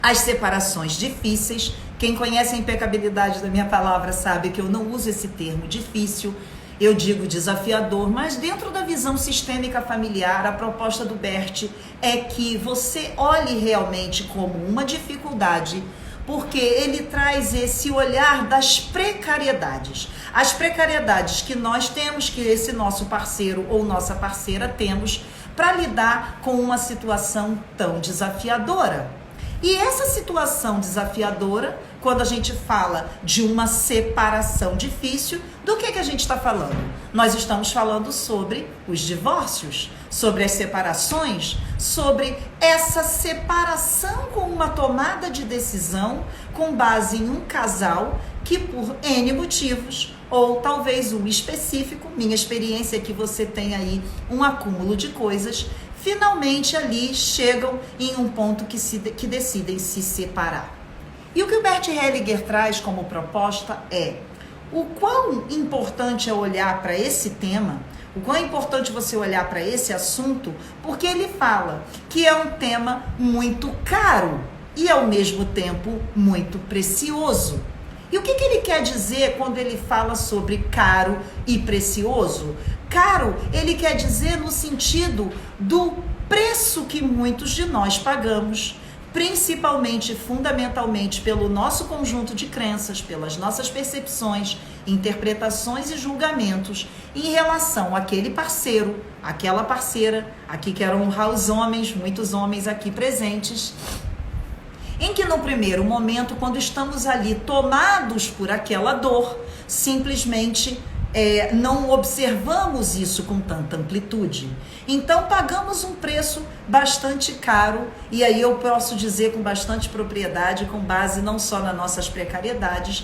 As separações difíceis. Quem conhece a impecabilidade da minha palavra sabe que eu não uso esse termo difícil, eu digo desafiador, mas dentro da visão sistêmica familiar, a proposta do Bert é que você olhe realmente como uma dificuldade, porque ele traz esse olhar das precariedades. As precariedades que nós temos, que esse nosso parceiro ou nossa parceira temos, para lidar com uma situação tão desafiadora. E essa situação desafiadora, quando a gente fala de uma separação difícil, do que a gente está falando? Nós estamos falando sobre os divórcios, sobre as separações, sobre essa separação com uma tomada de decisão com base em um casal que por N motivos, ou talvez um específico, minha experiência é que você tem aí um acúmulo de coisas, finalmente ali chegam em um ponto que decidem se separar. E o que o Bert Hellinger traz como proposta é o quão importante é olhar para esse tema, o quão é importante você olhar para esse assunto, porque ele fala que é um tema muito caro e ao mesmo tempo muito precioso. E o que ele quer dizer quando ele fala sobre caro e precioso? Caro, ele quer dizer no sentido do preço que muitos de nós pagamos, principalmente, fundamentalmente, pelo nosso conjunto de crenças, pelas nossas percepções, interpretações e julgamentos em relação àquele parceiro, aquela parceira, aqui quero honrar os homens, muitos homens aqui presentes, em que no primeiro momento, quando estamos ali tomados por aquela dor, simplesmente não observamos isso com tanta amplitude. Então pagamos um preço bastante caro, e aí eu posso dizer com bastante propriedade, com base não só nas nossas precariedades,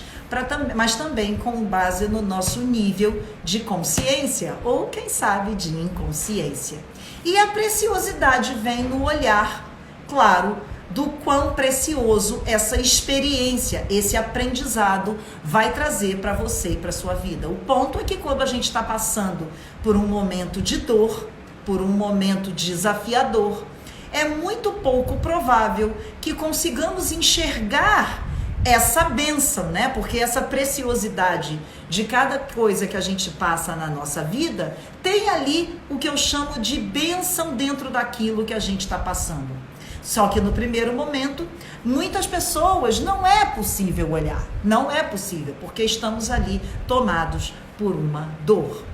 mas também com base no nosso nível de consciência, ou quem sabe de inconsciência. E a preciosidade vem no olhar, claro, do quão precioso essa experiência, esse aprendizado vai trazer para você e para sua vida. O ponto é que quando a gente está passando por um momento de dor, por um momento desafiador, é muito pouco provável que consigamos enxergar essa bênção, né? Porque essa preciosidade de cada coisa que a gente passa na nossa vida tem ali o que eu chamo de bênção dentro daquilo que a gente está passando. Só que no primeiro momento, muitas pessoas não é possível olhar, não é possível, porque estamos ali tomados por uma dor.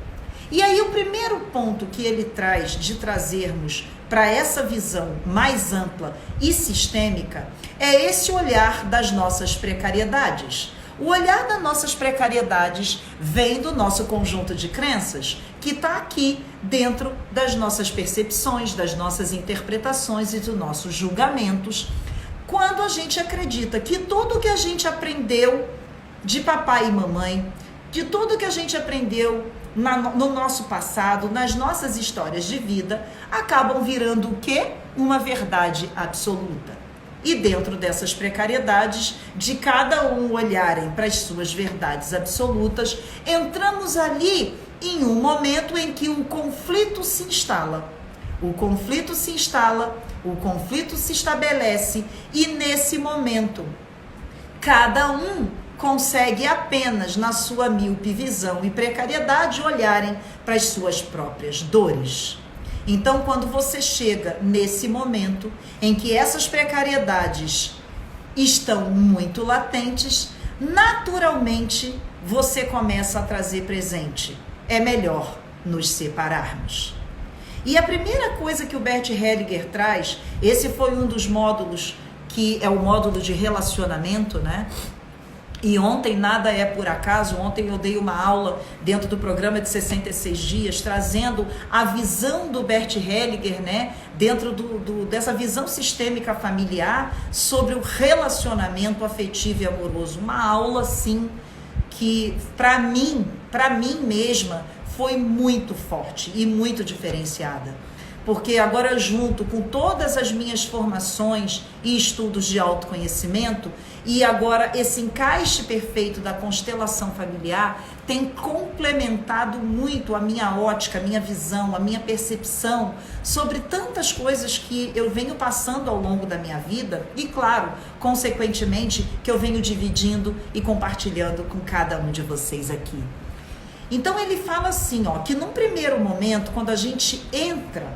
E aí o primeiro ponto que ele traz de trazermos para essa visão mais ampla e sistêmica é esse olhar das nossas precariedades. O olhar das nossas precariedades vem do nosso conjunto de crenças, que está aqui dentro das nossas percepções, das nossas interpretações e dos nossos julgamentos, quando a gente acredita que tudo que a gente aprendeu de papai e mamãe, de tudo que a gente aprendeu no nosso passado, nas nossas histórias de vida, acabam virando o quê? Uma verdade absoluta. E dentro dessas precariedades, de cada um olharem para as suas verdades absolutas, entramos ali em um momento em que o conflito se instala. O conflito se instala, o conflito se estabelece, e nesse momento, cada um consegue apenas, na sua míope visão e precariedade, olharem para as suas próprias dores. Então, quando você chega nesse momento em que essas precariedades estão muito latentes, naturalmente você começa a trazer presente. É melhor nos separarmos. E a primeira coisa que o Bert Hellinger traz, esse foi um dos módulos, que é o módulo de relacionamento, né? E ontem, nada é por acaso, ontem eu dei uma aula dentro do programa de 66 dias, trazendo a visão do Bert Hellinger, né, dentro dessa visão sistêmica familiar sobre o relacionamento afetivo e amoroso. Uma aula, assim, que para mim mesma, foi muito forte e muito diferenciada. porque agora, junto com todas as minhas formações e estudos de autoconhecimento, e agora esse encaixe perfeito da constelação familiar tem complementado muito a minha ótica, a minha visão, a minha percepção sobre tantas coisas que eu venho passando ao longo da minha vida e, claro, consequentemente, que eu venho dividindo e compartilhando com cada um de vocês aqui. Então ele fala assim, ó, que num primeiro momento, quando a gente entra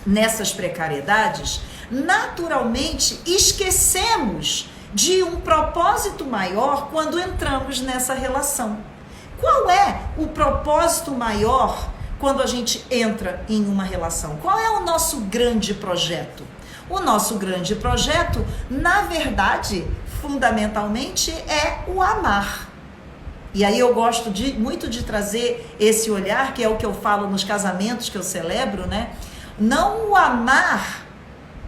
nessas precariedades, naturalmente esquecemos de um propósito maior quando entramos nessa relação. Qual é o propósito maior quando a gente entra em uma relação? Qual é o nosso grande projeto? O nosso grande projeto, na verdade, fundamentalmente, é o amar. E aí eu gosto muito de trazer esse olhar, que é o que eu falo nos casamentos que eu celebro, né? Não o amar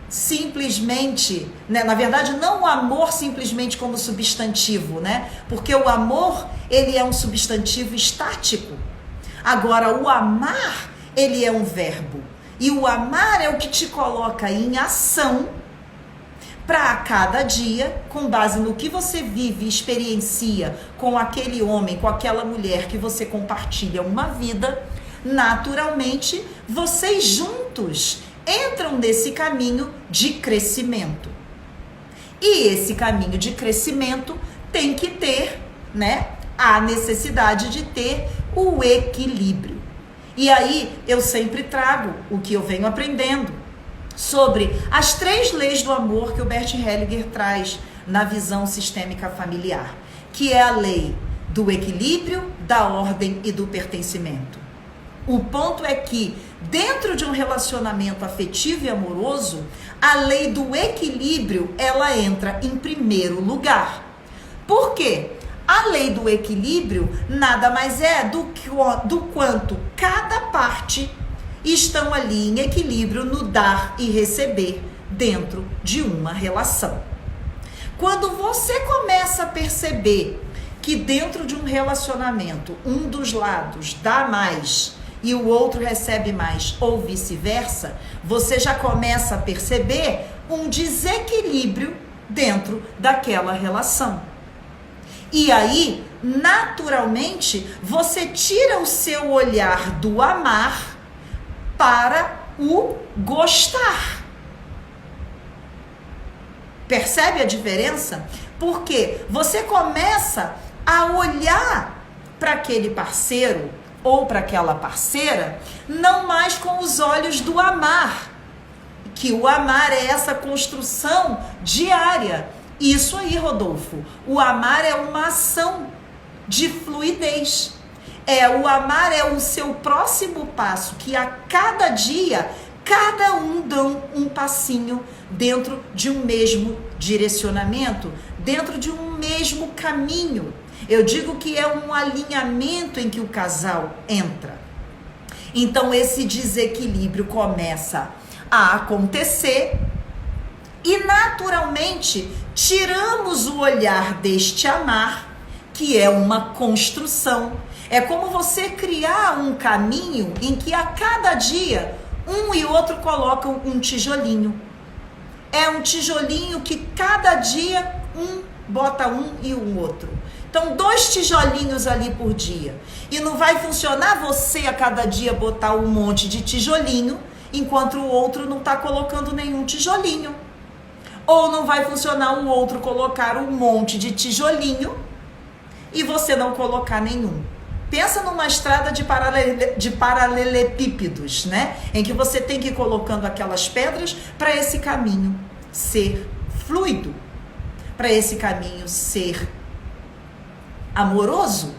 simplesmente, né? Na verdade, não o amor simplesmente como substantivo, né? Porque o amor, ele é um substantivo estático. Agora, o amar, ele é um verbo. E o amar é o que te coloca em ação para a cada dia, com base no que você vive e experiencia com aquele homem, com aquela mulher que você compartilha uma vida, naturalmente, vocês juntos entram nesse caminho de crescimento. E esse caminho de crescimento tem que ter, né, a necessidade de ter o equilíbrio. E aí eu sempre trago o que eu venho aprendendo sobre as 3 leis do amor que o Bert Hellinger traz na visão sistêmica familiar, que é a lei do equilíbrio, da ordem e do pertencimento. O ponto é que, dentro de um relacionamento afetivo e amoroso, a lei do equilíbrio, ela entra em primeiro lugar. Por quê? A lei do equilíbrio nada mais é do quanto cada parte estão ali em equilíbrio no dar e receber dentro de uma relação. Quando você começa a perceber que dentro de um relacionamento, um dos lados dá mais e o outro recebe mais, ou vice-versa, você já começa a perceber um desequilíbrio dentro daquela relação. E aí, naturalmente, você tira o seu olhar do amar para o gostar. Percebe a diferença? Porque você começa a olhar para aquele parceiro ou para aquela parceira, não mais com os olhos do amar, que o amar é essa construção diária. Isso aí, Rodolfo, o amar é uma ação de fluidez. O amar é o seu próximo passo, que a cada dia, cada um dá um passinho dentro de um mesmo direcionamento, dentro de um mesmo caminho. Eu digo que é um alinhamento em que o casal entra. Então esse desequilíbrio começa a acontecer e naturalmente tiramos o olhar deste amar, que é uma construção. É como você criar um caminho em que a cada dia um e outro colocam um tijolinho. É um tijolinho que cada dia um bota um e o outro. Então, 2 tijolinhos ali por dia. E não vai funcionar você a cada dia botar um monte de tijolinho, enquanto o outro não está colocando nenhum tijolinho. Ou não vai funcionar o outro colocar um monte de tijolinho e você não colocar nenhum. Pensa numa estrada de paralelepípedos, né? Em que você tem que ir colocando aquelas pedras para esse caminho ser fluido, para esse caminho ser amoroso.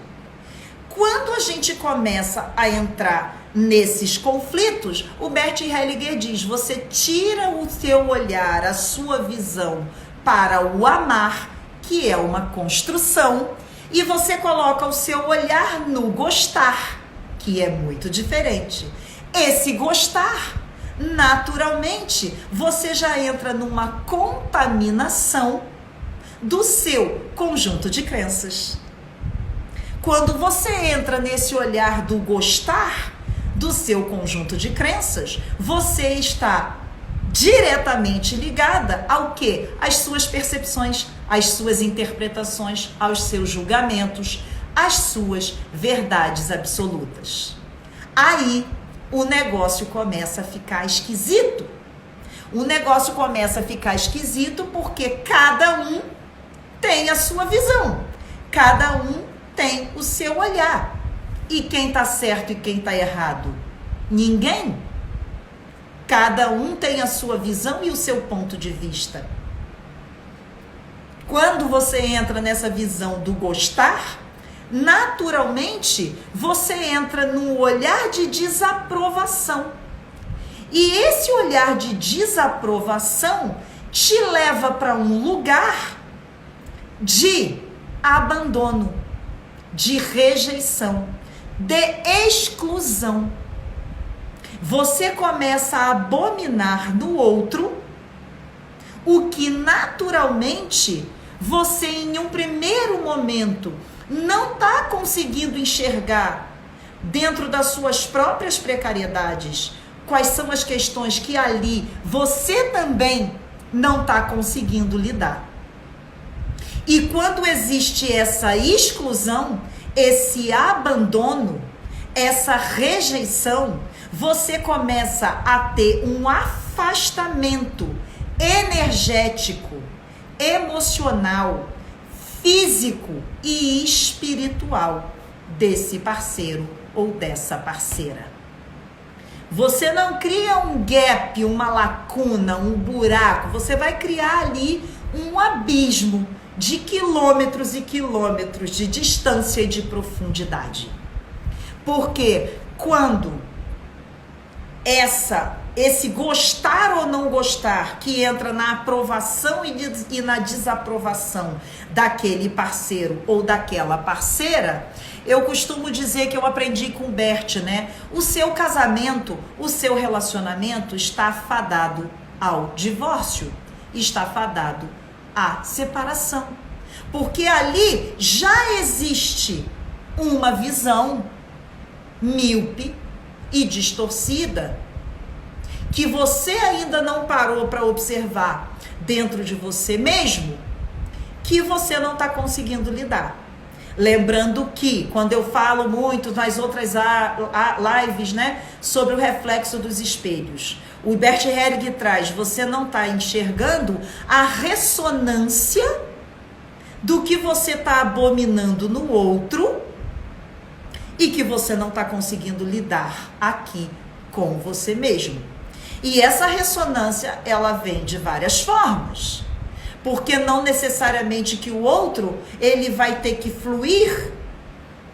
Quando a gente começa a entrar nesses conflitos, o Bert Hellinger diz, você tira o seu olhar, a sua visão para o amar, que é uma construção, e você coloca o seu olhar no gostar, que é muito diferente. Esse gostar, naturalmente, você já entra numa contaminação do seu conjunto de crenças. Quando você entra nesse olhar do gostar, do seu conjunto de crenças, você está diretamente ligada ao quê? Às suas percepções, às suas interpretações, aos seus julgamentos, às suas verdades absolutas. Aí o negócio começa a ficar esquisito. O negócio começa a ficar esquisito porque cada um tem a sua visão, cada um tem o seu olhar. E quem está certo e quem está errado? Ninguém. Cada um tem a sua visão e o seu ponto de vista. Quando você entra nessa visão do gostar, naturalmente você entra num olhar de desaprovação. E esse olhar de desaprovação te leva para um lugar de abandono, de rejeição, de exclusão. Você começa a abominar no outro o que naturalmente você em um primeiro momento não está conseguindo enxergar dentro das suas próprias precariedades. Quais são as questões que ali você também não está conseguindo lidar. E quando existe essa exclusão, esse abandono, essa rejeição, você começa a ter um afastamento energético, emocional, físico e espiritual desse parceiro ou dessa parceira. Você não cria um gap, uma lacuna, um buraco, você vai criar ali um abismo de quilômetros e quilômetros de distância e de profundidade. Porque quando esse gostar ou não gostar que entra na aprovação e na desaprovação daquele parceiro ou daquela parceira, eu costumo dizer que eu aprendi com o Bert, né? O seu casamento, o seu relacionamento está fadado ao divórcio, está fadado à separação. Porque ali já existe uma visão míope e distorcida que você ainda não parou para observar dentro de você mesmo, que você não está conseguindo lidar. Lembrando que, quando eu falo muito nas outras lives, né, sobre o reflexo dos espelhos, o Bert Helling traz, você não está enxergando a ressonância do que você está abominando no outro e que você não está conseguindo lidar aqui com você mesmo. E essa ressonância, ela vem de várias formas. Porque não necessariamente que o outro, ele vai ter que fluir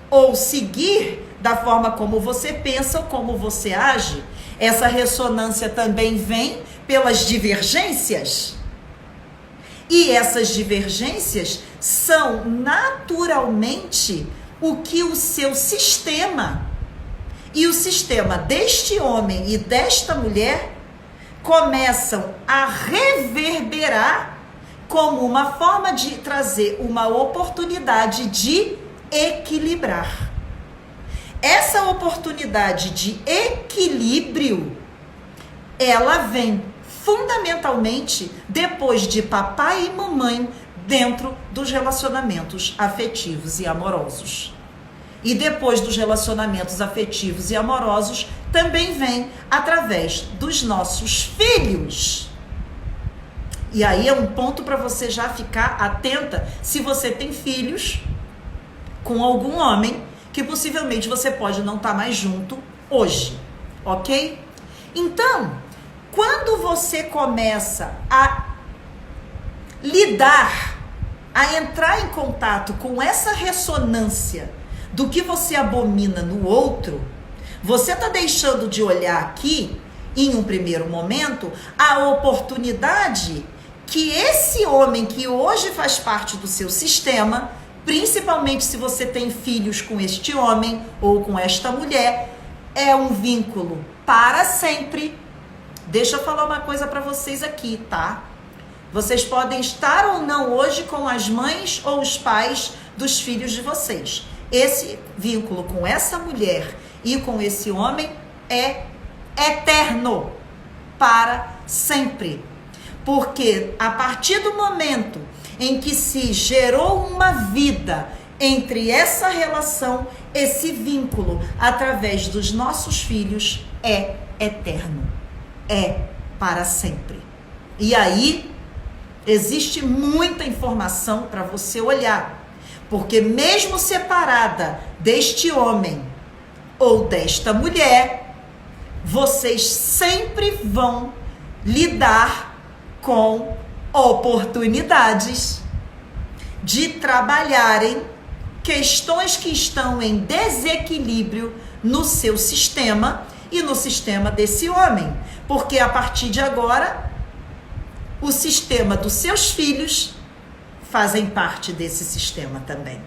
ou seguir da forma como você pensa ou como você age. Essa ressonância também vem pelas divergências. E essas divergências são naturalmente o que o seu sistema e o sistema deste homem e desta mulher começam a reverberar como uma forma de trazer uma oportunidade de equilibrar. Essa oportunidade de equilíbrio, ela vem fundamentalmente depois de papai e mamãe dentro dos relacionamentos afetivos e amorosos. E depois dos relacionamentos afetivos e amorosos, também vem através dos nossos filhos. E aí é um ponto para você já ficar atenta se você tem filhos com algum homem que possivelmente você pode não estar mais junto hoje, ok? Então, quando você começa a lidar, a entrar em contato com essa ressonância do que você abomina no outro, você está deixando de olhar aqui, em um primeiro momento, a oportunidade que esse homem que hoje faz parte do seu sistema, principalmente se você tem filhos com este homem ou com esta mulher, é um vínculo para sempre. Deixa eu falar uma coisa para vocês aqui, tá? Vocês podem estar ou não hoje com as mães ou os pais dos filhos de vocês. Esse vínculo com essa mulher e com esse homem é eterno, para sempre. Porque a partir do momento em que se gerou uma vida entre essa relação, esse vínculo, através dos nossos filhos, é eterno, é para sempre. E aí, existe muita informação para você olhar, porque mesmo separada deste homem ou desta mulher, vocês sempre vão lidar com oportunidades de trabalharem questões que estão em desequilíbrio no seu sistema e no sistema desse homem, porque a partir de agora o sistema dos seus filhos fazem parte desse sistema também.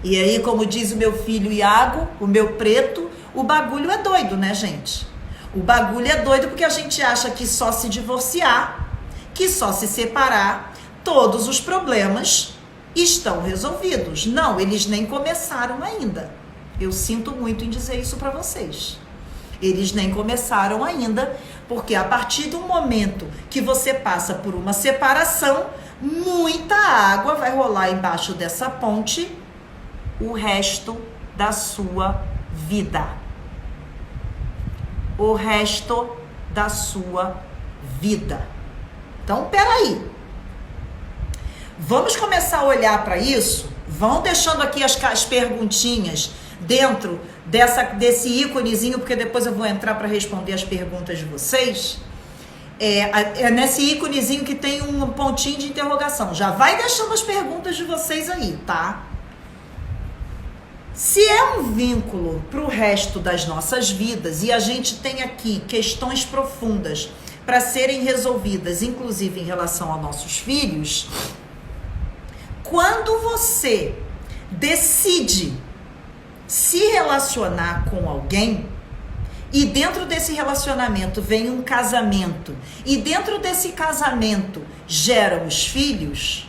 E aí, como diz o meu filho Iago, o meu preto, o bagulho é doido, né, gente? O bagulho é doido porque a gente acha que só se divorciar, que só se separar, todos os problemas estão resolvidos. Não, eles nem começaram ainda. Eu sinto muito em dizer isso para vocês. Eles nem começaram ainda, porque a partir do momento que você passa por uma separação, muita água vai rolar embaixo dessa ponte o resto da sua vida. O resto da sua vida. Então, peraí. Vamos começar a olhar para isso? Vão deixando aqui as perguntinhas dentro desse íconezinho, porque depois eu vou entrar para responder as perguntas de vocês. É nesse íconezinho que tem um pontinho de interrogação. Já vai deixando as perguntas de vocês aí, tá? Se é um vínculo para o resto das nossas vidas e a gente tem aqui questões profundas para serem resolvidas, inclusive em relação aos nossos filhos, quando você decide se relacionar com alguém e dentro desse relacionamento vem um casamento e dentro desse casamento geram os filhos,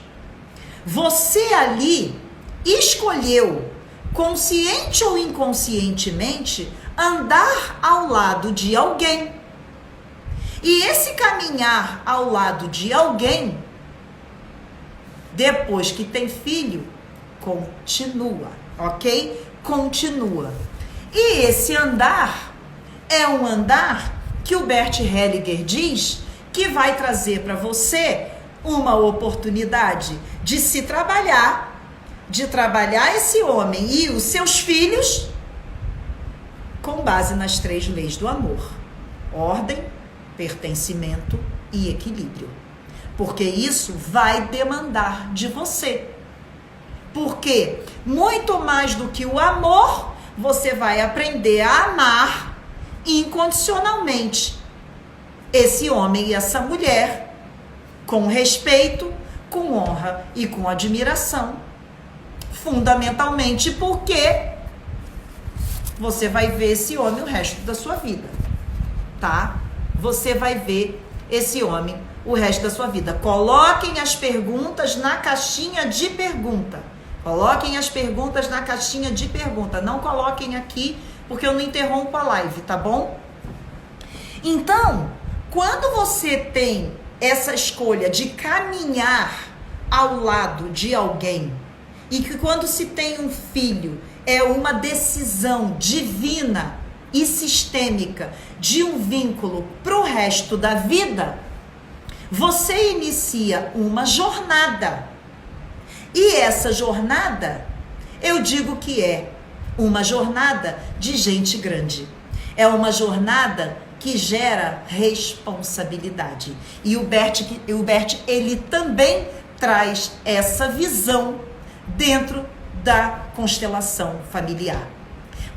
você ali escolheu, consciente ou inconscientemente, andar ao lado de alguém. E esse caminhar ao lado de alguém, depois que tem filho, continua, ok? Continua. E esse andar é um andar que o Bert Hellinger diz que vai trazer para você uma oportunidade de se trabalhar, de trabalhar esse homem e os seus filhos com base nas 3 leis do amor: ordem, pertencimento e equilíbrio. Porque isso vai demandar de você. Porque muito mais do que o amor, você vai aprender a amar incondicionalmente esse homem e essa mulher, com respeito, com honra e com admiração. Fundamentalmente porque você vai ver esse homem o resto da sua vida, tá? Você vai ver esse homem o resto da sua vida. Coloquem as perguntas na caixinha de pergunta. Coloquem as perguntas na caixinha de pergunta. Não coloquem aqui, porque eu não interrompo a live, tá bom? Então, quando você tem essa escolha de caminhar ao lado de alguém, e que quando se tem um filho, é uma decisão divina e sistêmica de um vínculo para o resto da vida, você inicia uma jornada. E essa jornada, eu digo que é uma jornada de gente grande. É uma jornada que gera responsabilidade. E o Bert, ele também traz essa visão dentro da constelação familiar.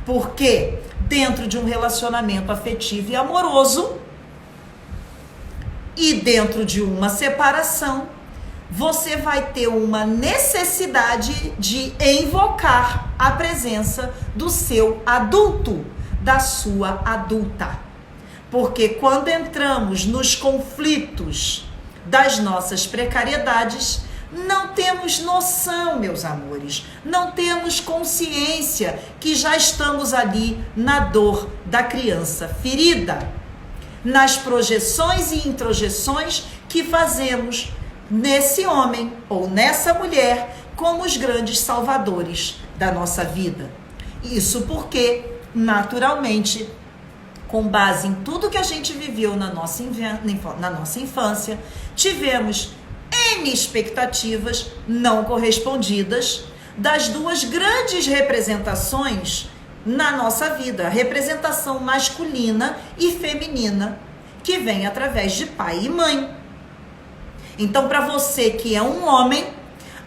Porque dentro de um relacionamento afetivo e amoroso e dentro de uma separação, você vai ter uma necessidade de invocar a presença do seu adulto, da sua adulta. Porque quando entramos nos conflitos das nossas precariedades, não temos noção, meus amores, não temos consciência que já estamos ali na dor da criança ferida, nas projeções e introjeções que fazemos nesse homem ou nessa mulher como os grandes salvadores da nossa vida. Isso porque, naturalmente, com base em tudo que a gente viveu na nossa infância, tivemos N expectativas não correspondidas das duas grandes representações na nossa vida, a representação masculina e feminina, que vem através de pai e mãe. Então, para você que é um homem,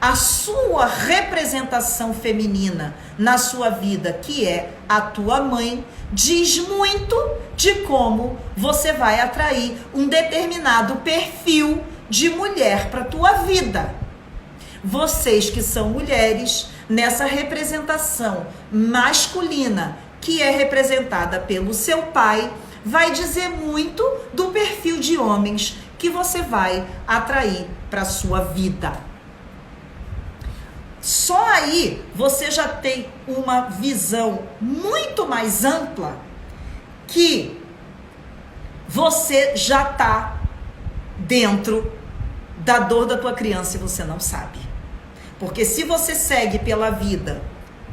a sua representação feminina na sua vida, que é a tua mãe, diz muito de como você vai atrair um determinado perfil de mulher para a tua vida. Vocês que são mulheres, nessa representação masculina, que é representada pelo seu pai, vai dizer muito do perfil de homens que você vai atrair para a sua vida. Só aí você já tem uma visão muito mais ampla que você já está dentro da dor da tua criança e você não sabe. Porque se você segue pela vida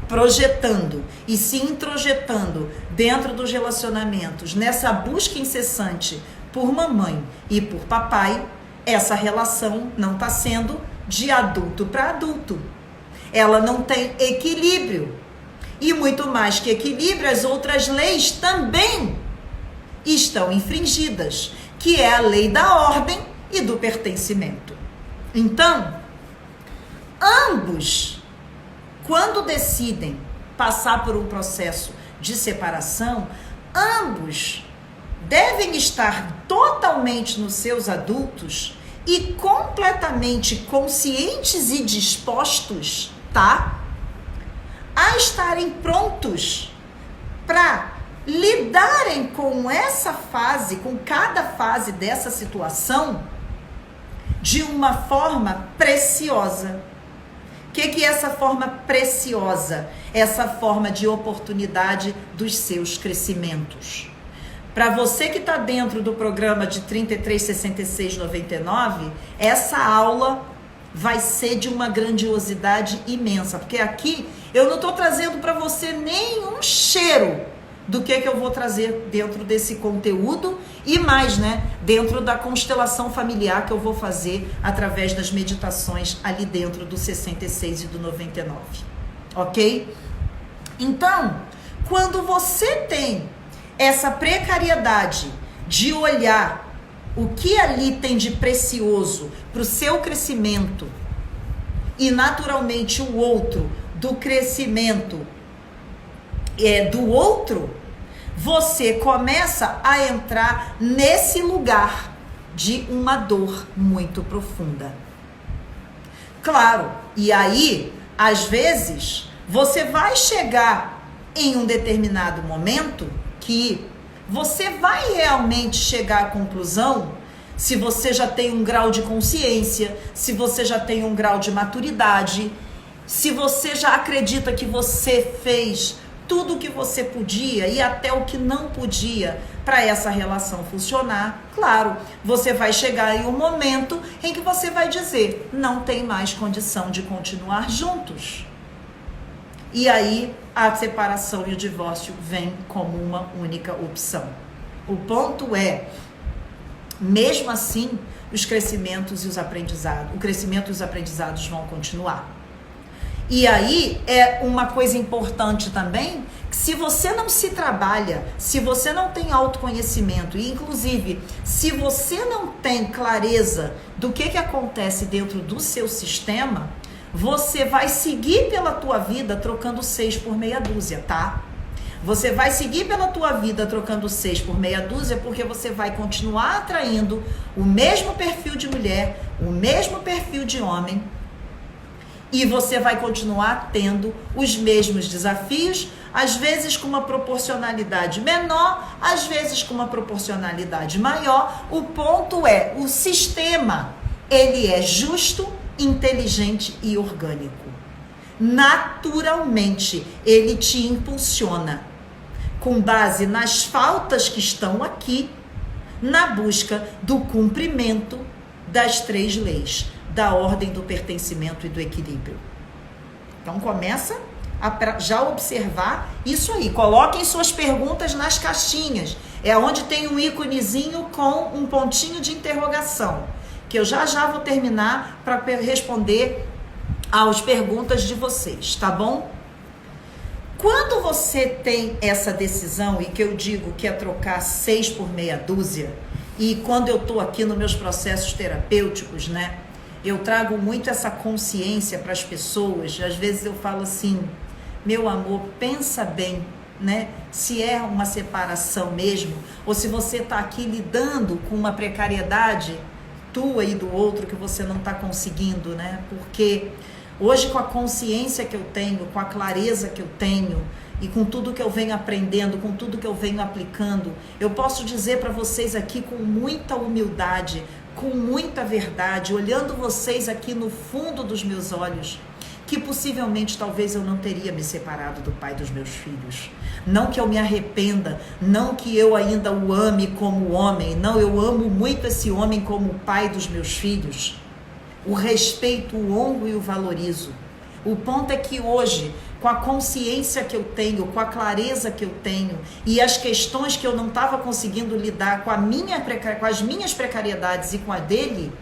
projetando e se introjetando dentro dos relacionamentos, nessa busca incessante por mamãe e por papai, essa relação não está sendo de adulto para adulto. Ela não tem equilíbrio. E muito mais que equilíbrio, as outras leis também estão infringidas, que é a lei da ordem e do pertencimento. Então, ambos, quando decidem passar por um processo de separação, ambos devem estar totalmente nos seus adultos e completamente conscientes e dispostos, tá? A estarem prontos para lidarem com essa fase, com cada fase dessa situação, de uma forma preciosa. O que é essa forma preciosa? Essa forma de oportunidade dos seus crescimentos. Para você que está dentro do programa de 336699, essa aula vai ser de uma grandiosidade imensa, porque aqui eu não estou trazendo para você nenhum cheiro do que eu vou trazer dentro desse conteúdo e mais, né, dentro da constelação familiar que eu vou fazer através das meditações ali dentro do 66 e do 99, ok? Então, quando você tem essa precariedade de olhar o que ali tem de precioso para o seu crescimento e naturalmente o outro do crescimento do outro, você começa a entrar nesse lugar de uma dor muito profunda. Claro, e aí, às vezes, você vai chegar em um determinado momento que você vai realmente chegar à conclusão, se você já tem um grau de consciência, se você já tem um grau de maturidade, se você já acredita que você fez tudo o que você podia e até o que não podia para essa relação funcionar, claro, você vai chegar em um momento em que você vai dizer, não tem mais condição de continuar juntos. E aí a separação e o divórcio vêm como uma única opção. O ponto é, mesmo assim, os crescimentos e os aprendizados, o crescimento e os aprendizados vão continuar. E aí é uma coisa importante também, que se você não se trabalha, se você não tem autoconhecimento, e inclusive se você não tem clareza do que acontece dentro do seu sistema, você vai seguir pela tua vida trocando 6 por meia dúzia, tá? Você vai seguir pela tua vida trocando 6 por meia dúzia porque você vai continuar atraindo o mesmo perfil de mulher, o mesmo perfil de homem, e você vai continuar tendo os mesmos desafios, às vezes com uma proporcionalidade menor, às vezes com uma proporcionalidade maior. O ponto é, o sistema, ele é justo, inteligente e orgânico. Naturalmente, ele te impulsiona, com base nas faltas que estão aqui, na busca do cumprimento das 3 leis, da ordem, do pertencimento e do equilíbrio. Então começa a já observar isso aí. Coloquem suas perguntas nas caixinhas. É onde tem um íconezinho com um pontinho de interrogação, que eu já vou terminar para responder às perguntas de vocês, tá bom? Quando você tem essa decisão, e que eu digo que é trocar 6 por meia dúzia, e quando eu estou aqui nos meus processos terapêuticos, né, eu trago muito essa consciência para as pessoas. Às vezes eu falo assim, meu amor, pensa bem, né, se é uma separação mesmo, ou se você está aqui lidando com uma precariedade tua e do outro que você não está conseguindo, né, porque hoje, com a consciência que eu tenho, com a clareza que eu tenho e com tudo que eu venho aprendendo, com tudo que eu venho aplicando, eu posso dizer para vocês aqui com muita humildade, com muita verdade, olhando vocês aqui no fundo dos meus olhos, que possivelmente talvez eu não teria me separado do pai dos meus filhos. Não que eu me arrependa, não que eu ainda o ame como homem, não, eu amo muito esse homem como o pai dos meus filhos. O respeito, o honro e o valorizo. O ponto é que hoje, com a consciência que eu tenho, com a clareza que eu tenho e as questões que eu não estava conseguindo lidar com as minhas precariedades e com a dele,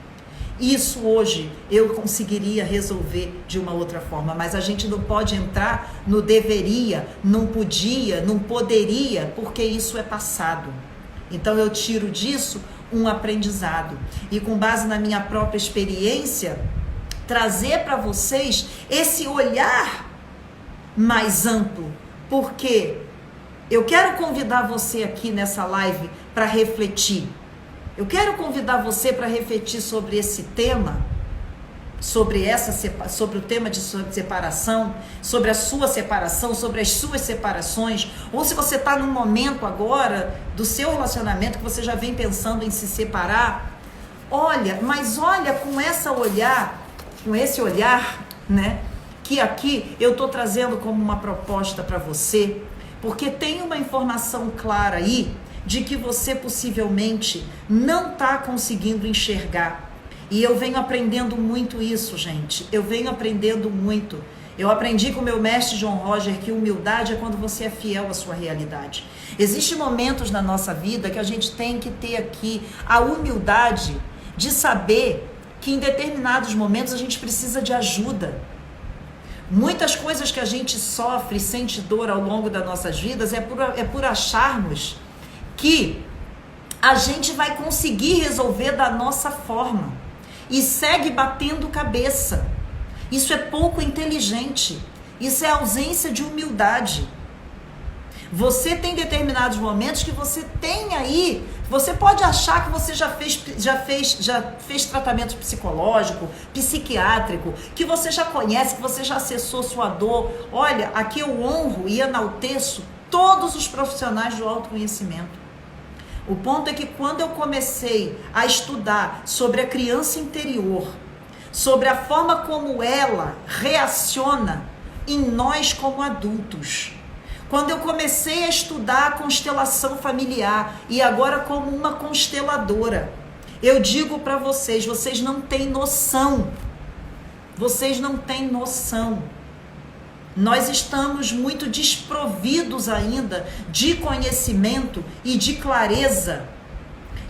isso hoje eu conseguiria resolver de uma outra forma. Mas a gente não pode entrar no deveria, não podia, não poderia, porque isso é passado. Então eu tiro disso um aprendizado e, com base na minha própria experiência, trazer para vocês esse olhar mais amplo, porque eu quero convidar você aqui nessa live para refletir. Eu quero convidar você para refletir sobre esse tema, sobre o tema de separação, sobre a sua separação, sobre as suas separações, ou se você está num momento agora do seu relacionamento que você já vem pensando em se separar, olha com esse olhar, né, que aqui eu estou trazendo como uma proposta para você, porque tem uma informação clara aí de que você possivelmente não está conseguindo enxergar. E eu venho aprendendo muito isso, gente. Eu venho aprendendo muito. Eu aprendi com o meu mestre John Roger que humildade é quando você é fiel à sua realidade. Existem momentos na nossa vida que a gente tem que ter aqui a humildade de saber que em determinados momentos a gente precisa de ajuda. Muitas coisas que a gente sofre e sente dor ao longo das nossas vidas é por acharmos que a gente vai conseguir resolver da nossa forma e segue batendo cabeça. Isso é pouco inteligente, isso é ausência de humildade. Você tem determinados momentos que você tem aí, você pode achar que você já fez tratamento psicológico, psiquiátrico, que você já conhece, que você já acessou sua dor. Olha, aqui eu honro e enalteço todos os profissionais do autoconhecimento. O ponto é que quando eu comecei a estudar sobre a criança interior, sobre a forma como ela reaciona em nós como adultos, quando eu comecei a estudar a constelação familiar e agora como uma consteladora, eu digo para vocês, vocês não têm noção, Nós estamos muito desprovidos ainda de conhecimento e de clareza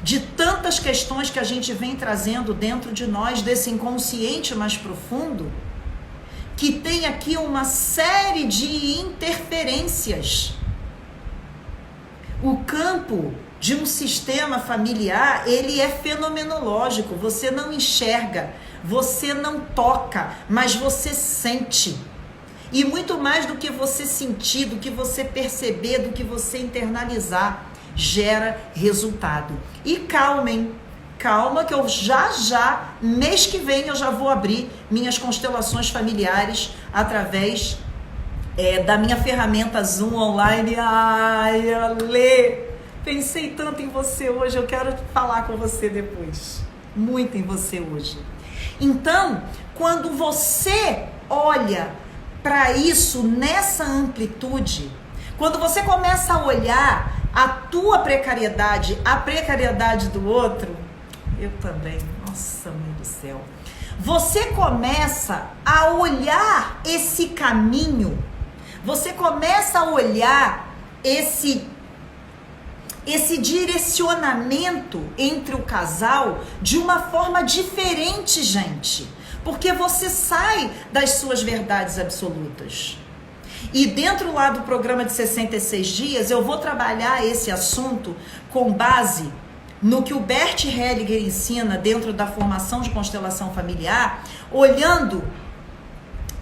de tantas questões que a gente vem trazendo dentro de nós, desse inconsciente mais profundo, que tem aqui uma série de interferências. O campo de um sistema familiar, ele é fenomenológico, você não enxerga, você não toca, mas você sente. E muito mais do que você sentir, do que você perceber, do que você internalizar, gera resultado. E calma que eu mês que vem eu já vou abrir minhas constelações familiares através da minha ferramenta Zoom online. Ai, Ale, pensei tanto em você hoje, eu quero falar com você depois. Muito em você hoje. Então, quando você olha para isso nessa amplitude, quando você começa a olhar a tua precariedade, a precariedade do outro, eu também, nossa mãe do céu, você começa a olhar esse caminho, você começa a olhar esse direcionamento entre o casal de uma forma diferente, gente. Porque você sai das suas verdades absolutas. E dentro lá do programa de 66 dias, eu vou trabalhar esse assunto com base no que o Bert Hellinger ensina dentro da formação de constelação familiar, olhando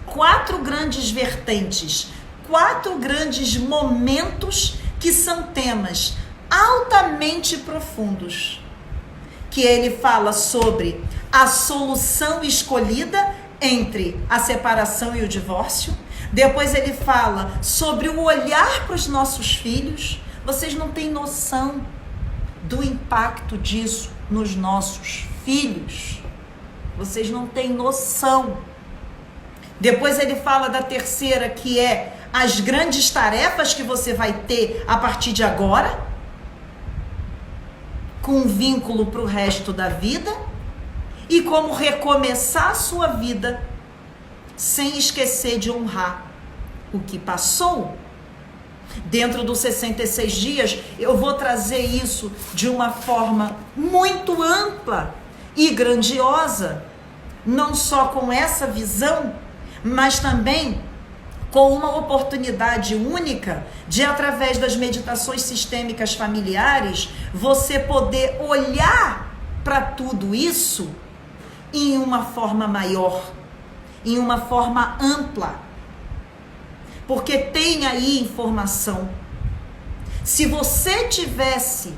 4 grandes vertentes, 4 grandes momentos que são temas altamente profundos. Que ele fala sobre a solução escolhida entre a separação e o divórcio. Depois ele fala sobre o olhar para os nossos filhos. Vocês não têm noção do impacto disso nos nossos filhos. Vocês não têm noção. Depois ele fala da terceira, que é as grandes tarefas que você vai ter a partir de agora, com um vínculo para o resto da vida, e como recomeçar a sua vida sem esquecer de honrar o que passou. Dentro dos 66 dias, eu vou trazer isso de uma forma muito ampla e grandiosa, não só com essa visão, mas também com uma oportunidade única de, através das meditações sistêmicas familiares, você poder olhar para tudo isso em uma forma maior, em uma forma ampla. Porque tem aí informação. Se você tivesse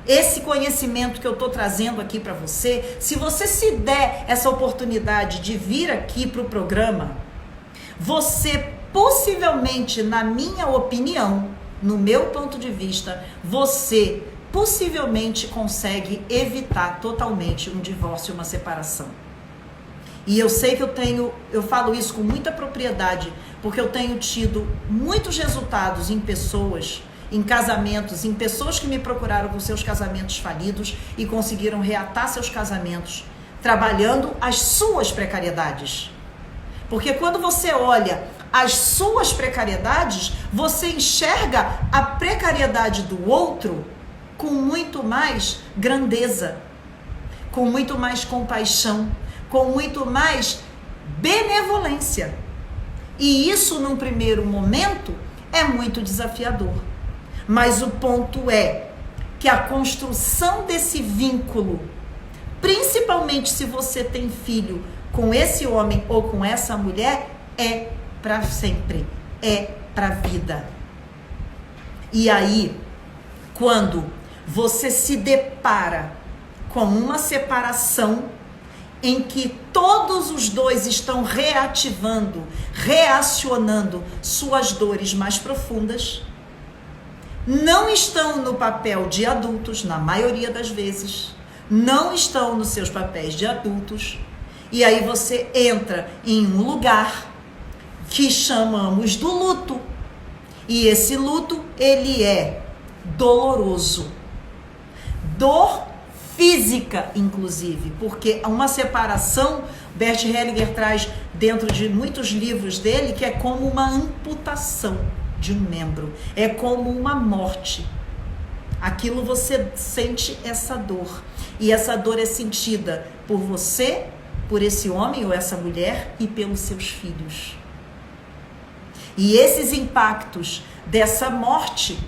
esse conhecimento que eu estou trazendo aqui para você, se você se der essa oportunidade de vir aqui para o programa, você possivelmente, na minha opinião, no meu ponto de vista, você possivelmente consegue evitar totalmente um divórcio e uma separação. E eu sei que eu falo isso com muita propriedade, porque eu tenho tido muitos resultados em pessoas, em casamentos, em pessoas que me procuraram com seus casamentos falidos e conseguiram reatar seus casamentos, trabalhando as suas precariedades. Porque quando você olha as suas precariedades, você enxerga a precariedade do outro com muito mais grandeza, com muito mais compaixão, com muito mais benevolência. E isso, num primeiro momento, é muito desafiador. Mas o ponto é que a construção desse vínculo, principalmente se você tem filho com esse homem ou com essa mulher, é para sempre, é para a vida. E aí, quando você se depara com uma separação em que todos os dois estão reacionando suas dores mais profundas, não estão no papel de adultos, na maioria das vezes, não estão nos seus papéis de adultos, e aí você entra em um lugar que chamamos do luto, e esse luto, ele é doloroso, dor física, inclusive, porque uma separação, Bert Hellinger traz dentro de muitos livros dele, que é como uma amputação de um membro, é como uma morte. Aquilo você sente essa dor, e essa dor é sentida por você, por esse homem ou essa mulher e pelos seus filhos. E esses impactos dessa morte,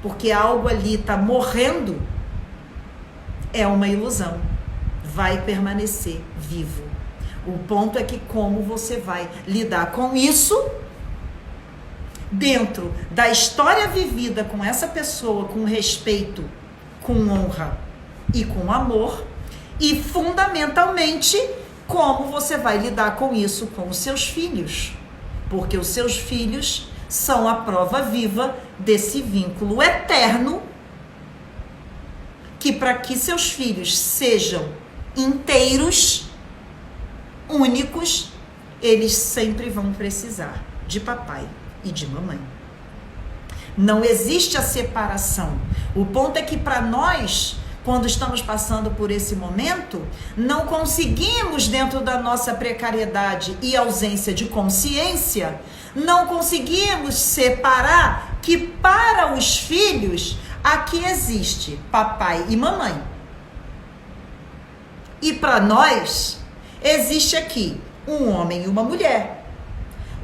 porque algo ali está morrendo, é uma ilusão, vai permanecer vivo. O ponto é que como você vai lidar com isso dentro da história vivida com essa pessoa, com respeito, com honra e com amor, e fundamentalmente como você vai lidar com isso com os seus filhos, porque os seus filhos são a prova viva desse vínculo eterno, que para que seus filhos sejam inteiros, únicos, eles sempre vão precisar de papai e de mamãe. Não existe a separação. O ponto é que para nós, quando estamos passando por esse momento, não conseguimos, dentro da nossa precariedade e ausência de consciência, não conseguimos separar que para os filhos aqui existe papai e mamãe. E para nós existe aqui um homem e uma mulher.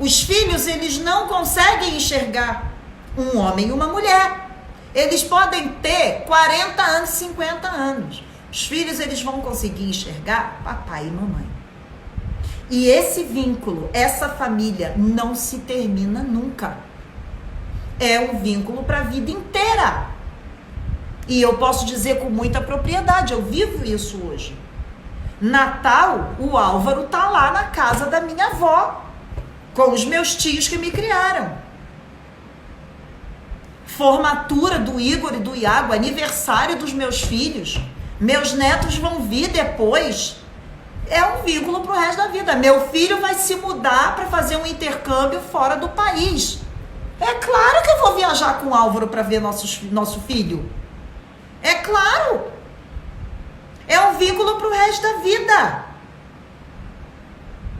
Os filhos, eles não conseguem enxergar um homem e uma mulher. Eles podem ter 40 anos, 50 anos. Os filhos, eles vão conseguir enxergar papai e mamãe. E esse vínculo, essa família não se termina nunca. É um vínculo para a vida inteira. E eu posso dizer com muita propriedade, eu vivo isso hoje. Natal, o Álvaro tá lá na casa da minha avó, com os meus tios que me criaram. Formatura do Igor e do Iago, aniversário dos meus filhos, meus netos vão vir depois. É um vínculo pro resto da vida. Meu filho vai se mudar para fazer um intercâmbio fora do país. É claro que eu vou viajar com o Álvaro para ver nosso filho. É claro. É um vínculo pro resto da vida.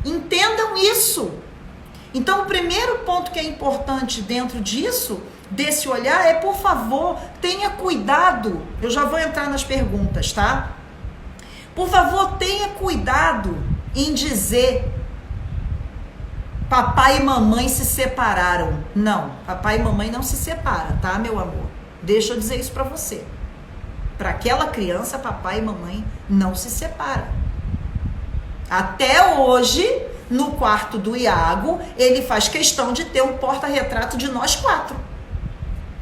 Entendam isso. Então, o primeiro ponto que é importante dentro disso, desse olhar, é, por favor, tenha cuidado. Eu já vou entrar nas perguntas, tá? Por favor, tenha cuidado em dizer papai e mamãe se separaram. Não, papai e mamãe não se separam, tá, meu amor? Deixa eu dizer isso pra você. Para aquela criança, papai e mamãe não se separam. Até hoje, no quarto do Iago, ele faz questão de ter um porta-retrato de nós 4.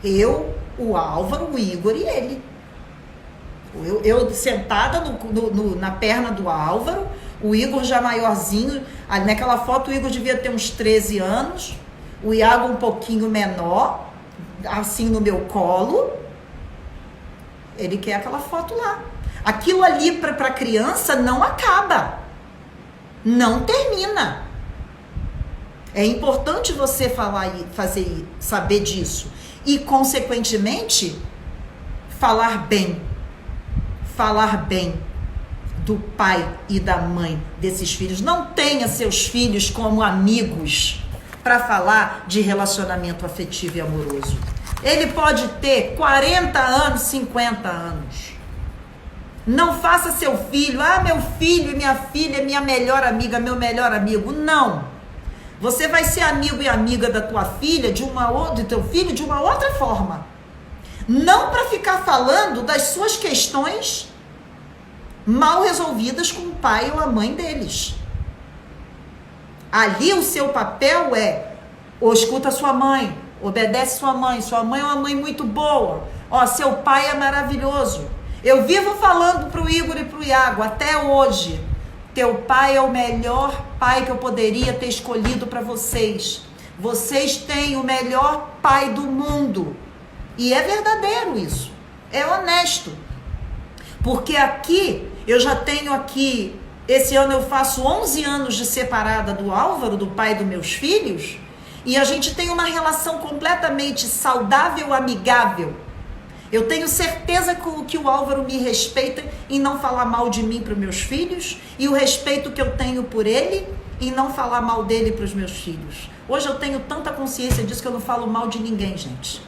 Eu, o Álvaro, o Igor e ele. Eu sentada na perna do Álvaro, o Igor já maiorzinho. Naquela foto o Igor devia ter uns 13 anos, o Iago um pouquinho menor, assim no meu colo. Ele quer aquela foto lá. Aquilo ali para a criança não acaba. Não termina. É importante você falar e saber disso. E, consequentemente, falar bem do pai e da mãe desses filhos. Não tenha seus filhos como amigos para falar de relacionamento afetivo e amoroso. Ele pode ter 40 anos, 50 anos. Não faça seu filho, meu filho e minha filha é minha melhor amiga, meu melhor amigo. Não. Você vai ser amigo e amiga da tua filha, do teu filho, de uma outra forma. Não para ficar falando das suas questões mal resolvidas com o pai ou a mãe deles. Ali o seu papel é, escuta sua mãe, obedece sua mãe é uma mãe muito boa, seu pai é maravilhoso. Eu vivo falando pro Igor e pro Iago, até hoje, teu pai é o melhor pai que eu poderia ter escolhido para vocês. Vocês têm o melhor pai do mundo. E é verdadeiro isso, é honesto. Porque aqui, eu já tenho aqui, esse ano eu faço 11 anos de separada do Álvaro, do pai dos meus filhos, e a gente tem uma relação completamente saudável, amigável. Eu tenho certeza que o Álvaro me respeita em não falar mal de mim para os meus filhos, e o respeito que eu tenho por ele em não falar mal dele para os meus filhos. Hoje eu tenho tanta consciência disso que eu não falo mal de ninguém, gente.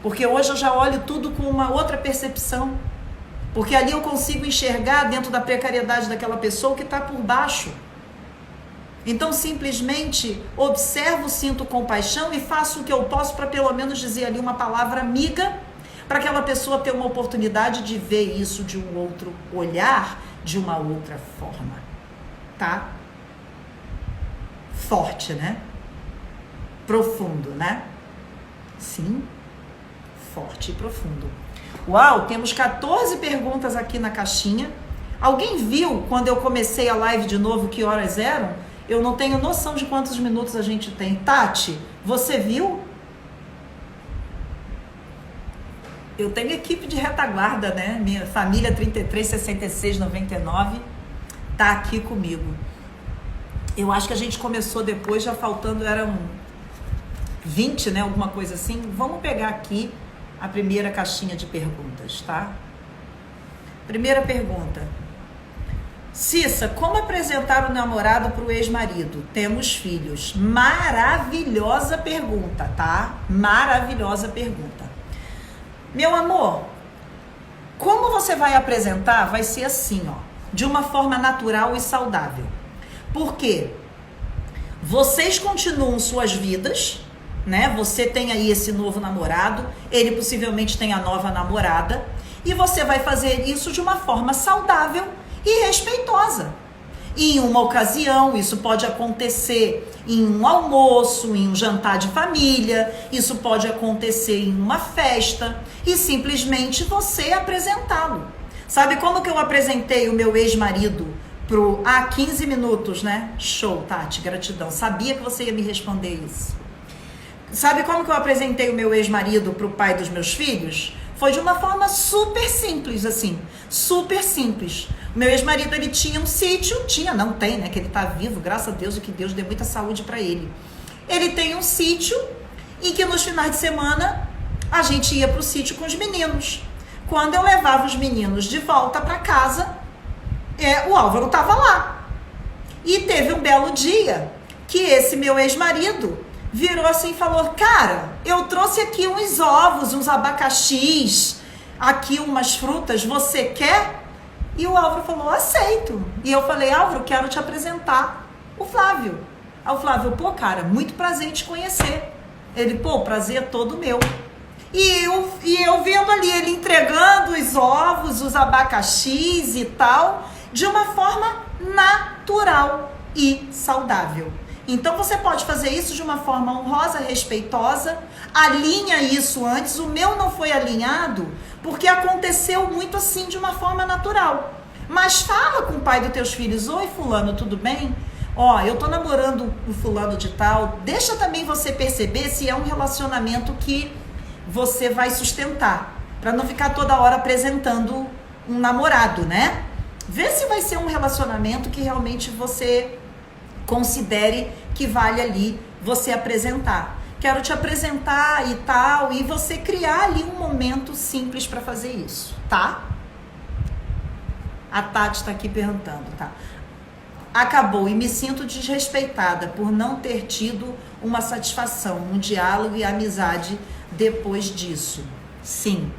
Porque hoje eu já olho tudo com uma outra percepção. Porque ali eu consigo enxergar dentro da precariedade daquela pessoa o que está por baixo. Então, simplesmente, observo, sinto compaixão e faço o que eu posso para pelo menos dizer ali uma palavra amiga, para aquela pessoa ter uma oportunidade de ver isso de um outro olhar, de uma outra forma. Tá? Forte, né? Profundo, né? Sim, forte e profundo. Uau, temos 14 perguntas aqui na caixinha. Alguém viu quando eu comecei a live de novo que horas eram? Eu não tenho noção de quantos minutos a gente tem. Tati, você viu? Eu tenho equipe de retaguarda, né? Minha família 33 66 99. tá aqui comigo. Eu acho que a gente começou depois, já faltando, eram 20, né? Alguma coisa assim. Vamos pegar aqui a primeira caixinha de perguntas, tá? Primeira pergunta. Cissa, como apresentar o namorado para o ex-marido? Temos filhos. Maravilhosa pergunta, tá? Maravilhosa pergunta. Meu amor, como você vai apresentar? Vai ser assim, ó, de uma forma natural e saudável. Por quê? Vocês continuam suas vidas, né? Você tem aí esse novo namorado, ele possivelmente tem a nova namorada, e você vai fazer isso de uma forma saudável e respeitosa. Em uma ocasião, isso pode acontecer em um almoço, em um jantar de família, isso pode acontecer em uma festa, e simplesmente você apresentá-lo. Sabe como que eu apresentei o meu ex-marido há 15 minutos, né? Show, Tati, gratidão. Sabia que você ia me responder isso. Sabe como que eu apresentei o meu ex-marido pro pai dos meus filhos? Foi de uma forma super simples, assim, super simples. O meu ex-marido, ele tinha um sítio, não tem, né, que ele tá vivo, graças a Deus, e que Deus dê muita saúde para ele. Ele tem um sítio em que nos finais de semana a gente ia pro sítio com os meninos. Quando eu levava os meninos de volta para casa, o Álvaro tava lá. E teve um belo dia que esse meu ex-marido virou assim e falou, cara, eu trouxe aqui uns ovos, uns abacaxis, aqui umas frutas, você quer? E o Álvaro falou, aceito. E eu falei, Álvaro, quero te apresentar o Flávio. Aí o Flávio, pô, cara, muito prazer em te conhecer. Ele, pô, prazer é todo meu. E eu vendo ali ele entregando os ovos, os abacaxis e tal, de uma forma natural e saudável. Então você pode fazer isso de uma forma honrosa, respeitosa, alinha isso antes. O meu não foi alinhado porque aconteceu muito assim de uma forma natural. Mas fala com o pai dos teus filhos, oi fulano, tudo bem? Ó, eu tô namorando o fulano de tal. Deixa também você perceber se é um relacionamento que você vai sustentar, para não ficar toda hora apresentando um namorado, né? Vê se vai ser um relacionamento que realmente você considere que vale ali você apresentar. Quero te apresentar e tal, e você criar ali um momento simples para fazer isso, tá? A Tati tá aqui perguntando, tá? Acabou e me sinto desrespeitada por não ter tido uma satisfação, um diálogo e amizade depois disso. Sim.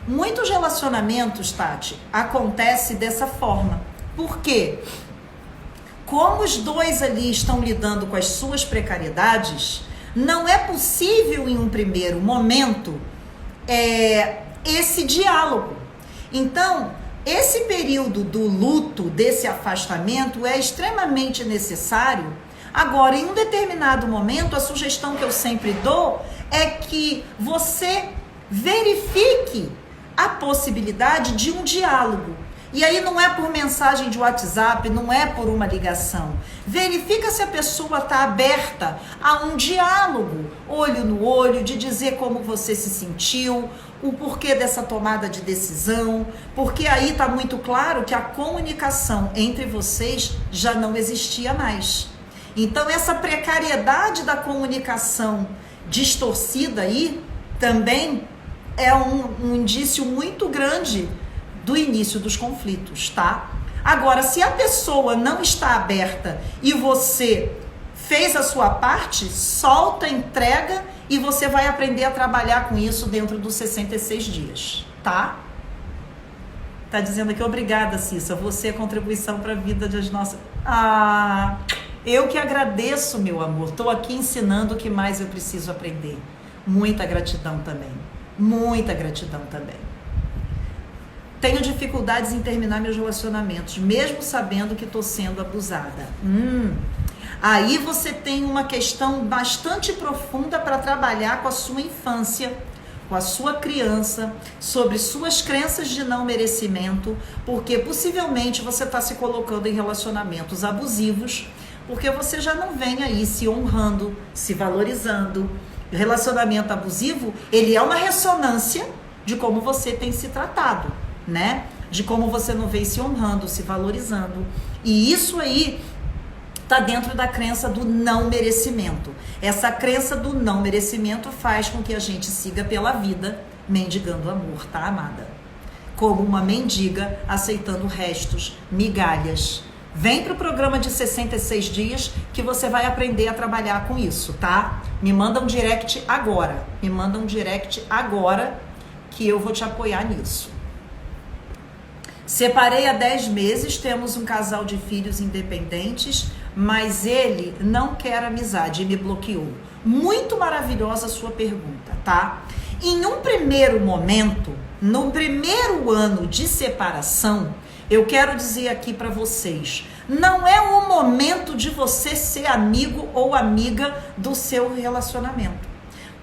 Muitos relacionamentos, Tati, acontece dessa forma. Por quê? Como os dois ali estão lidando com as suas precariedades, não é possível em um primeiro momento esse diálogo. Então, esse período do luto, desse afastamento, é extremamente necessário. Agora, em um determinado momento, a sugestão que eu sempre dou é que você verifique a possibilidade de um diálogo. E aí não é por mensagem de WhatsApp, não é por uma ligação. Verifica se a pessoa está aberta a um diálogo, olho no olho, de dizer como você se sentiu, o porquê dessa tomada de decisão, porque aí está muito claro que a comunicação entre vocês já não existia mais. Então essa precariedade da comunicação distorcida aí também é um indício muito grande do início dos conflitos, tá? Agora, se a pessoa não está aberta e você fez a sua parte, solta, entrega e você vai aprender a trabalhar com isso dentro dos 66 dias, tá? Tá dizendo aqui, obrigada, Cissa, você é contribuição para a vida das nossas... Ah, eu que agradeço, meu amor, tô aqui ensinando o que mais eu preciso aprender. Muita gratidão também, muita gratidão também. Tenho dificuldades em terminar meus relacionamentos, mesmo sabendo que estou sendo abusada. Aí você tem uma questão bastante profunda para trabalhar com a sua infância, com a sua criança, sobre suas crenças de não merecimento, porque possivelmente você está se colocando em relacionamentos abusivos, porque você já não vem aí se honrando, se valorizando. O relacionamento abusivo, ele é uma ressonância de como você tem se tratado, né? de como você não vem se honrando, se valorizando. E isso aí está dentro da crença do não merecimento. Essa crença do não merecimento faz com que a gente siga pela vida mendigando amor, tá, amada? Como uma mendiga aceitando restos, migalhas. Vem pro programa de 66 dias que você vai aprender a trabalhar com isso, tá? Me manda um direct agora. Me manda um direct agora que eu vou te apoiar nisso. Separei há 10 meses, temos um casal de filhos independentes, mas ele não quer amizade e me bloqueou. Muito maravilhosa a sua pergunta, tá? Em um primeiro momento, no primeiro ano de separação, eu quero dizer aqui para vocês, não é o momento de você ser amigo ou amiga do seu relacionamento.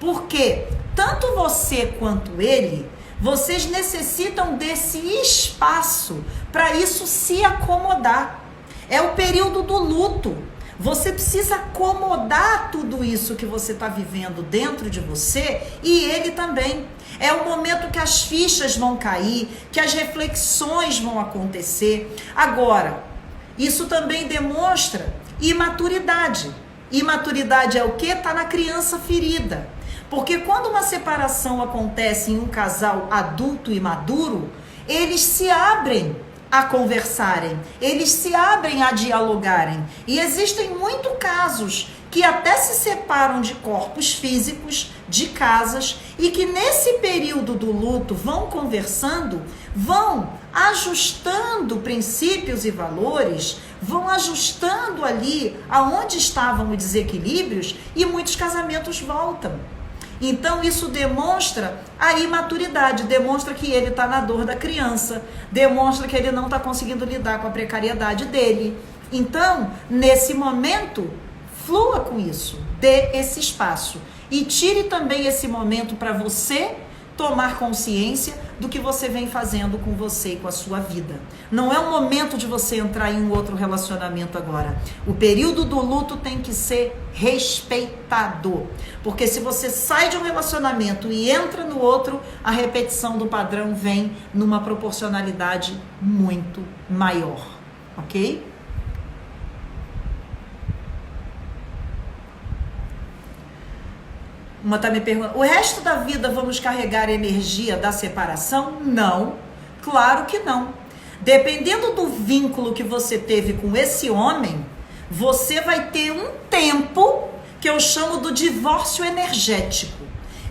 Porque tanto você quanto ele, vocês necessitam desse espaço para isso se acomodar. É o período do luto. Você precisa acomodar tudo isso que você está vivendo dentro de você e ele também. É o momento que as fichas vão cair, que as reflexões vão acontecer. Agora, isso também demonstra imaturidade. Imaturidade é o quê? Está na criança ferida. Porque quando uma separação acontece em um casal adulto e maduro, eles se abrem a conversarem, eles se abrem a dialogarem. E existem muitos casos que até se separam de corpos físicos, de casas, e que nesse período do luto vão conversando, vão ajustando princípios e valores, vão ajustando ali aonde estavam os desequilíbrios e muitos casamentos voltam. Então isso demonstra a imaturidade, demonstra que ele está na dor da criança, demonstra que ele não está conseguindo lidar com a precariedade dele. Então, nesse momento, flua com isso, dê esse espaço e tire também esse momento para você tomar consciência do que você vem fazendo com você e com a sua vida. Não é o momento de você entrar em um outro relacionamento agora. O período do luto tem que ser respeitado. Porque se você sai de um relacionamento e entra no outro, a repetição do padrão vem numa proporcionalidade muito maior. Ok? Uma tá me perguntando, o resto da vida vamos carregar a energia da separação? Não, claro que não. Dependendo do vínculo que você teve com esse homem, você vai ter um tempo que eu chamo do divórcio energético.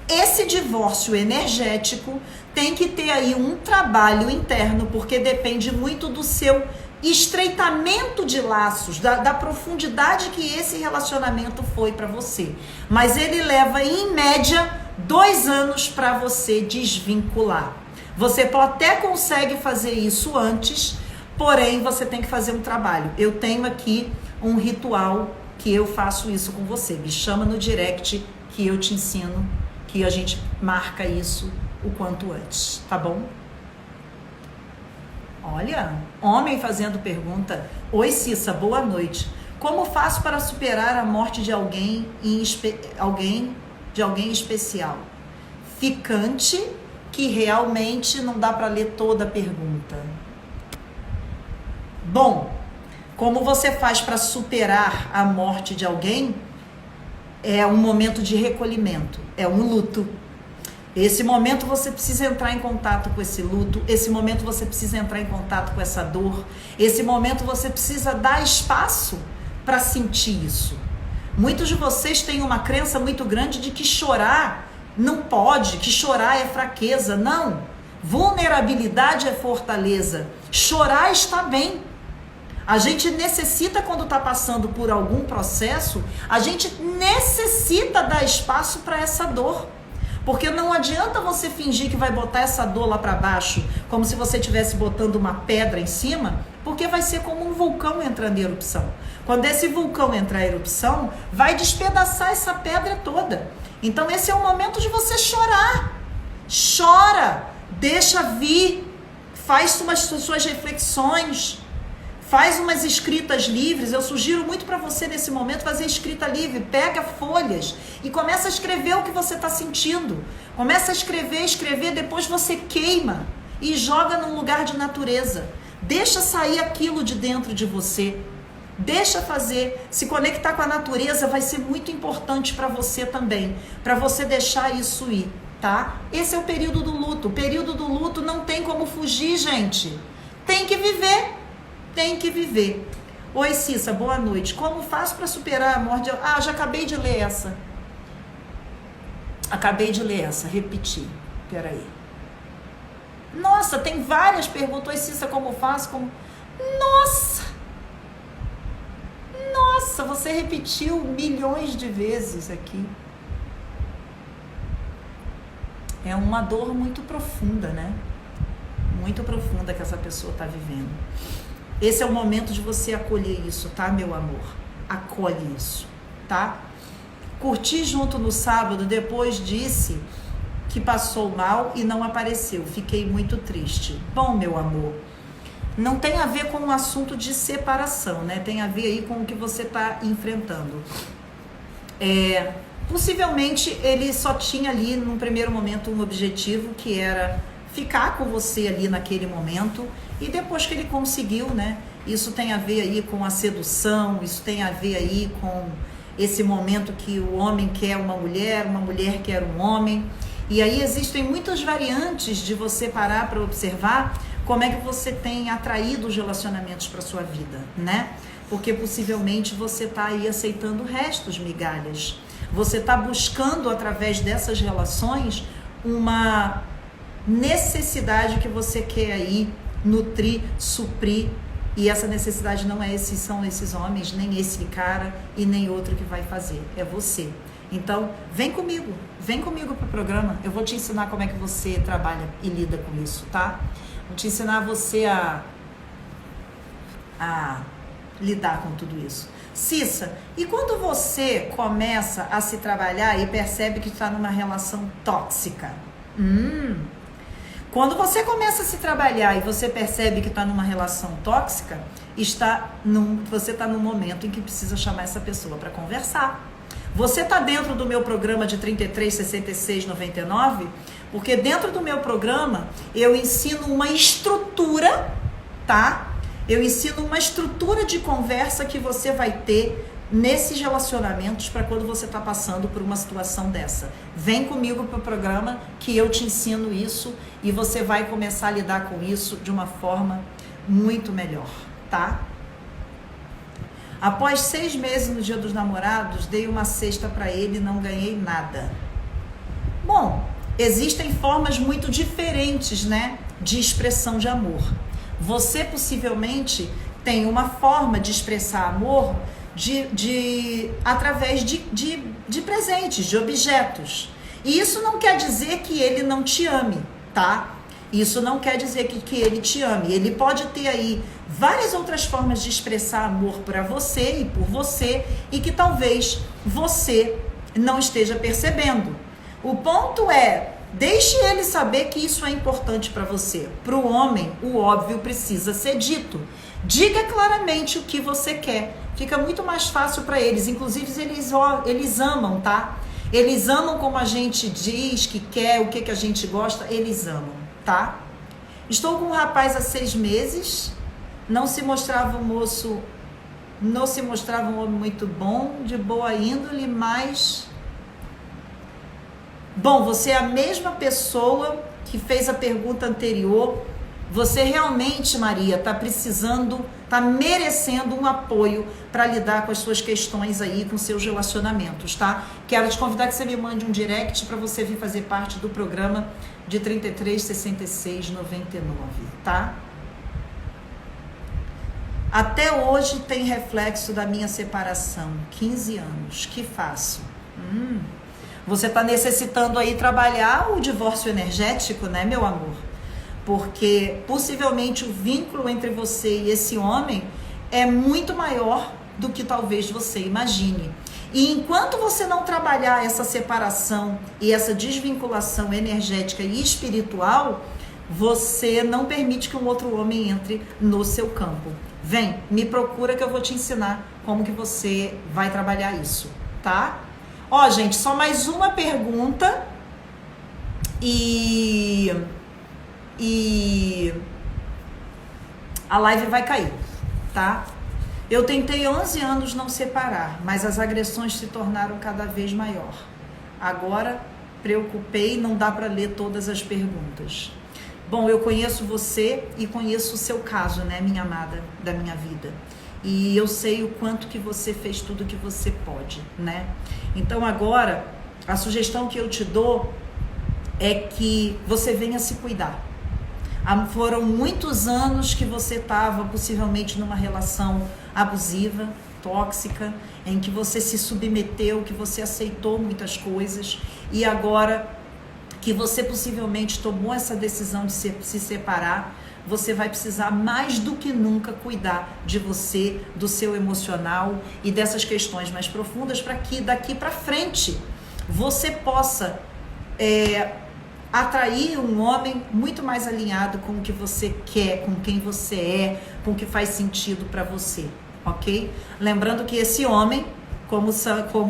Esse divórcio energético tem que ter aí um trabalho interno, porque depende muito do seu estreitamento de laços, da profundidade que esse relacionamento foi para você. Mas ele leva, em média, 2 anos para você desvincular. Você até consegue fazer isso antes, porém você tem que fazer um trabalho. Eu tenho aqui um ritual que eu faço isso com você. Me chama no direct que eu te ensino, que a gente marca isso o quanto antes, tá bom? Olha, homem fazendo pergunta. Oi, Cissa, boa noite. Como faço para superar a morte de alguém especial? Ficante, que realmente não dá para ler toda a pergunta. Bom, como você faz para superar a morte de alguém? É um momento de recolhimento, é um luto. Esse momento você precisa entrar em contato com esse luto, esse momento você precisa entrar em contato com essa dor, esse momento você precisa dar espaço para sentir isso. Muitos de vocês têm uma crença muito grande de que chorar não pode, que chorar é fraqueza. Não, vulnerabilidade é fortaleza. Chorar está bem. A gente necessita, quando está passando por algum processo, a gente necessita dar espaço para essa dor. Porque não adianta você fingir que vai botar essa dor lá para baixo, como se você estivesse botando uma pedra em cima, porque vai ser como um vulcão entrando em erupção. Quando esse vulcão entrar em erupção, vai despedaçar essa pedra toda. Então esse é o momento de você chorar. Chora, deixa vir, faz suas reflexões. Faz umas escritas livres. Eu sugiro muito para você nesse momento fazer escrita livre. Pega folhas e começa a escrever o que você está sentindo. Começa a escrever, depois você queima. e joga num lugar de natureza. Deixa sair aquilo de dentro de você. Deixa fazer. Se conectar com a natureza vai ser muito importante para você também, para você deixar isso ir, tá? Esse é o período do luto. O período do luto não tem como fugir, gente. Tem que viver. Tem que viver. Oi, Cissa, boa noite. Como faço para superar a morte? Já acabei de ler essa. Repeti. Peraí. Nossa, tem várias perguntas. Oi, Cissa, como faço? Nossa, você repetiu milhões de vezes aqui. É uma dor muito profunda, né? Muito profunda que essa pessoa está vivendo. Esse é o momento de você acolher isso, tá, meu amor? Acolhe isso, tá? Curti junto no sábado, depois disse que passou mal e não apareceu. Fiquei muito triste. Bom, meu amor, não tem a ver com um assunto de separação, né? Tem a ver aí com o que você está enfrentando. Possivelmente ele só tinha ali, num primeiro momento, um objetivo, que era ficar com você ali naquele momento, e depois que ele conseguiu, né? Isso tem a ver aí com a sedução, isso tem a ver aí com esse momento que o homem quer uma mulher quer um homem. E aí existem muitas variantes de você parar para observar como é que você tem atraído os relacionamentos para sua vida, né? Porque possivelmente você está aí aceitando restos, migalhas. Você está buscando, através dessas relações, uma necessidade que você quer aí nutrir, suprir. E essa necessidade não são esses homens, nem esse cara e nem outro que vai fazer. É você. Então, vem comigo para o programa. Eu vou te ensinar como é que você trabalha e lida com isso, tá? Vou te ensinar você a lidar com tudo isso. Cissa, e quando você começa a se trabalhar e percebe que está numa relação tóxica? Quando você começa a se trabalhar e você percebe que está numa relação tóxica, você está num momento em que precisa chamar essa pessoa para conversar. Você está dentro do meu programa de 33, 66, 99, porque dentro do meu programa eu ensino uma estrutura, tá? Eu ensino uma estrutura de conversa que você vai ter nesses relacionamentos para quando você está passando por uma situação dessa. Vem comigo para o programa que eu te ensino isso e você vai começar a lidar com isso de uma forma muito melhor, tá? Após 6 meses no Dia dos Namorados, dei uma cesta para ele e não ganhei nada. Bom, existem formas muito diferentes, né, de expressão de amor. Você possivelmente tem uma forma de expressar amor através de presentes, de objetos. E isso não quer dizer que ele não te ame, tá? Isso não quer dizer que ele te ame. Ele pode ter aí várias outras formas de expressar amor para você e por você e que talvez você não esteja percebendo. O ponto é, deixe ele saber que isso é importante para você. Para o homem, o óbvio precisa ser dito. Diga claramente o que você quer. Fica muito mais fácil para eles. Inclusive, eles amam, tá? Eles amam como a gente diz que quer, o que a gente gosta, eles amam, tá? Estou com um rapaz há 6 meses. Não se mostrava um homem muito bom, de boa índole, mas... Bom, você é a mesma pessoa que fez a pergunta anterior. Você realmente, Maria, está merecendo um apoio para lidar com as suas questões aí, com seus relacionamentos, tá? Quero te convidar que você me mande um direct para você vir fazer parte do programa de 33, 66, 99, tá? Até hoje tem reflexo da minha separação, 15 anos, que faço? Você está necessitando aí trabalhar o divórcio energético, né, meu amor? Porque possivelmente o vínculo entre você e esse homem é muito maior do que talvez você imagine. E enquanto você não trabalhar essa separação e essa desvinculação energética e espiritual, você não permite que um outro homem entre no seu campo. Vem, me procura que eu vou te ensinar como que você vai trabalhar isso, tá? Ó, gente, só mais uma pergunta e e a live vai cair, tá? Eu tentei 11 anos não separar, mas as agressões se tornaram cada vez maior. Agora, preocupei, não dá para ler todas as perguntas. Bom, eu conheço você e conheço o seu caso, né, minha amada, da minha vida. E eu sei o quanto que você fez tudo que você pode, né? Então agora, a sugestão que eu te dou é que você venha se cuidar. Foram muitos anos que você estava possivelmente numa relação abusiva, tóxica, em que você se submeteu, que você aceitou muitas coisas, e agora que você possivelmente tomou essa decisão de se separar, você vai precisar mais do que nunca cuidar de você, do seu emocional e dessas questões mais profundas, para que daqui para frente você possa atrair um homem muito mais alinhado com o que você quer, com quem você é, com o que faz sentido para você, ok? Lembrando que esse homem, como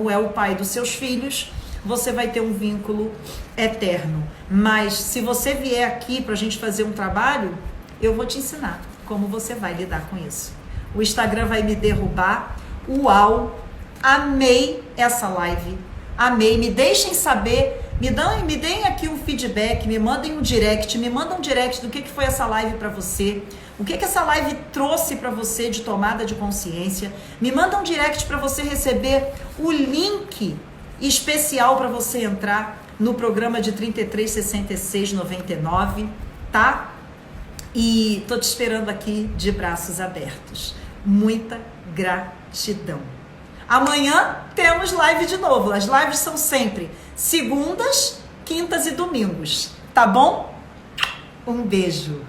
é o pai dos seus filhos, você vai ter um vínculo eterno. Mas se você vier aqui para a gente fazer um trabalho, eu vou te ensinar como você vai lidar com isso. O Instagram vai me derrubar. Uau! Amei essa live. Amei. Me deixem saber. Me deem aqui um feedback. Me mandem um direct. Me mandam um direct do que foi essa live para você. O que essa live trouxe para você de tomada de consciência. Me mandam um direct para você receber o link especial para você entrar no programa de 336699, tá? E tô te esperando aqui de braços abertos. Muita gratidão. Amanhã temos live de novo. As lives são sempre segundas, quintas e domingos, tá bom? Um beijo.